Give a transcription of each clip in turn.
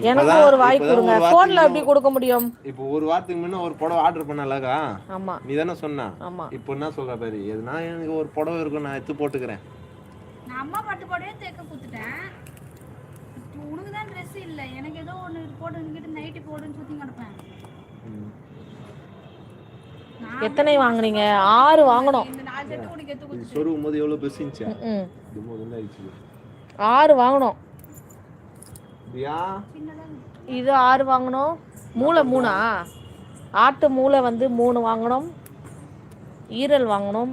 எனக்கு ஒரு வாய் கொடுங்க. போன்ல எப்படி கொடுக்க முடியும்? இப்போ ஒரு வாரத்துக்கு முன்ன ஒரு புடவை ஆர்டர் பண்ணலக்கா. ஆமா, நீ தானே சொன்ன. ஆமா. இப்போ என்ன சொல்ற பாரு, எதுனா எனக்கு ஒரு புடவை இருக்கும், நான் எடுத்து போட்டுக்கிறேன். நான் அம்மா பட்டு புடவையே தேக்க கொடுத்துட்டேன். உனக்கு தான் ட்ரெஸ் இல்ல, எனக்கு ஏதோ ஒன்று போட்டுக்கிட்டு நைட்டி போடுன்னு சுற்றி கிடப்பேன். எத்தனை வாங்குனீங்க? 6 வாங்கணும். இந்த 4 செட்டு உனக்கு எடுத்து கொடுத்து சொருகும் போது எவ்வளோ பெருசு இருந்துச்சு. இது முதல்ல ஆயிடுச்சு. 6 வாங்கணும். சின்னதா இது 6 வாங்கணும். மூளை 3ஆ? ஆட்டு மூளை வந்து 3 வாங்கணும். ஈரல் வாங்கணும்.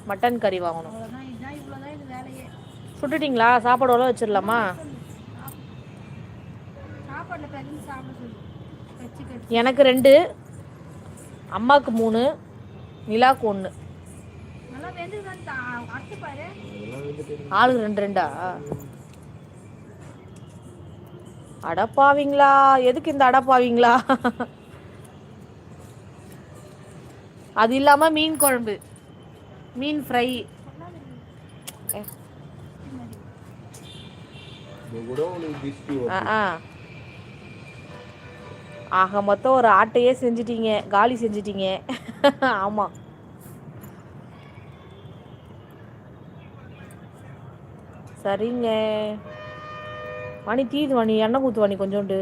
மட்டன் கறி வாங்கணும். அவ்வளோதான். இதுதான் இவ்வளோதான் இது வேலையே. சுட்டுட்டிங்களா? சாப்பாடு எவ்வளோ வச்சிடலாமா? சாப்பாட்டில் கறி சாப்பிட சொல்லு. கச்சி கச்சி. எனக்கு 2, அம்மாவுக்கு 3, நிலாவுக்கு 1. நல்லா வெந்து தான் அரைச்சி பாரு. ஆளுக்கு 2 2ஆ? அடப்பாவீங்களா? எதுக்கு இந்த அடப்பாவீங்களா? அது இல்லாமல் மீன் குழம்பு, மீன் ஃப்ரை. ஆக மொத்தம் ஒரு ஆட்டையே செஞ்சிட்டீங்க, காலி செஞ்சிட்டீங்க. ஆமாம். சரிங்க வாணி, தீது வாணி, எண்ணெய் ஊற்று வாணி கொஞ்சோண்டு.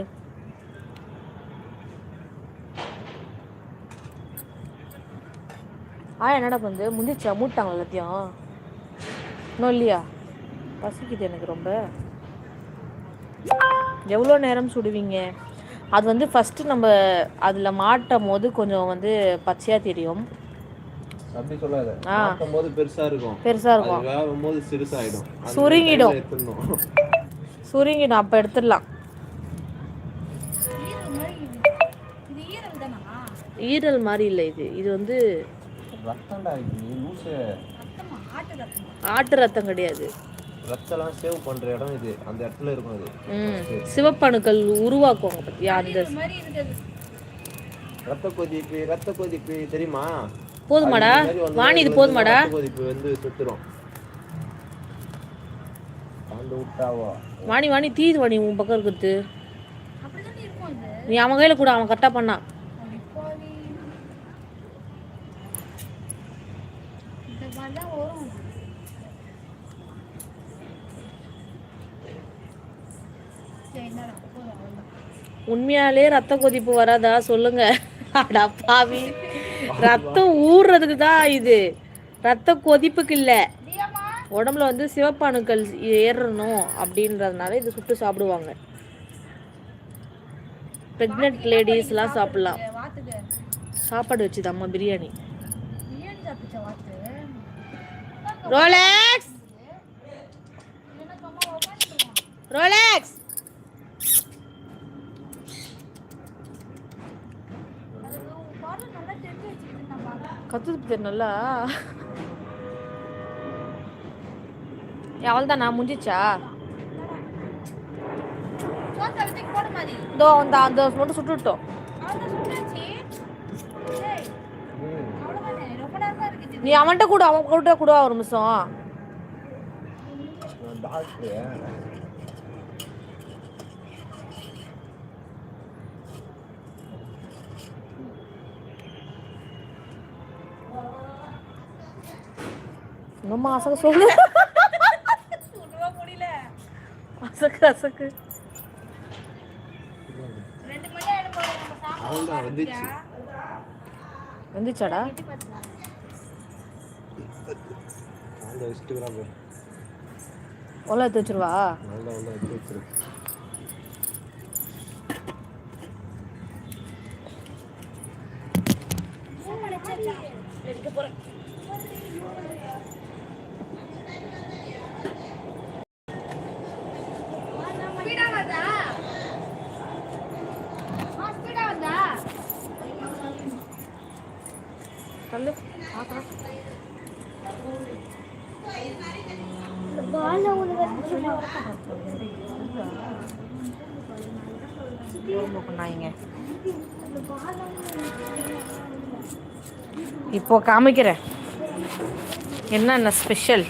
என்னடா வந்து முடிச்சா? மூட்டாங்க எல்லாத்தையும் இன்னும் இல்லையா? பசிக்குது எனக்கு ரொம்ப. எவ்வளோ நேரம் சுடுவீங்க? அது வந்து ஃபஸ்ட்டு நம்ம அதில் மாட்டும் போது கொஞ்சம் வந்து பச்சையாக தெரியும். அப்படி சொல்லாத. மாட்டும்போது பெருசா இருக்கும். வேகும்போது சிறுசாயிடும். சுருங்கிடும். அப்போ எடுத்துடலாம். ஈரல் மாதிரி இல்லை இது. இது வந்து ஆட்டு ரத்தம் கிடையாது. ரத்தம்லாம் சேவ் பண்ற இடம் இது. அந்த இடத்துல இருக்கும் அது. சிவப்பணுக்கள் உருவாக்குவாங்க பத்தியா? அந்த ரத்த கொதிப்பு தெரியுமா? போதுமாடா வாணி? இது போதுமாடா? கொதிப்பு வந்து சுத்துறோம். வாணி தீது வாணி, உன் பக்கம் இருக்குது. நீ அவன் கையில கூட, அவன் கரெக்டா பண்ணான். உண்மையாலே ரத்த கொதிப்பு வராதா சொல்லுங்க. அடா பாவி, ரத்தம் ஊறுறதுக்கு தான் இது, ரத்த கொதிப்புக்கு இல்லை. உடம்புல வந்து சிவப்பணுக்கள் ஏறணும் அப்படின்றதுனால இது சுட்டு சாப்பிடுவாங்க. ப்ரெக்னென்ட் லேடிஸ்லாம் சாப்பிடலாம். சாப்பாடு வச்சுது அம்மா பிரியாணி. ரோலெக்ஸ் ரோலெக்ஸ் கத்துது நல்லா. அவள் தான் நான் முடிஞ்சிச்சா? இதோ அந்த மட்டும் சுட்டுட்டோம். நீ அவன்கிட்ட கூட, அவன் கூட கூட ஒரு நிமிஷம். இன்னும் அசக்க சொல்லு. அசக்கு வந்துச்சாடா? ஒல்ல எடுத்து வச்சிருவா. எடுக்க போறேன். சொல்லு. இப்போ காமிக்கிறேன் என்னென்ன ஸ்பெஷல்.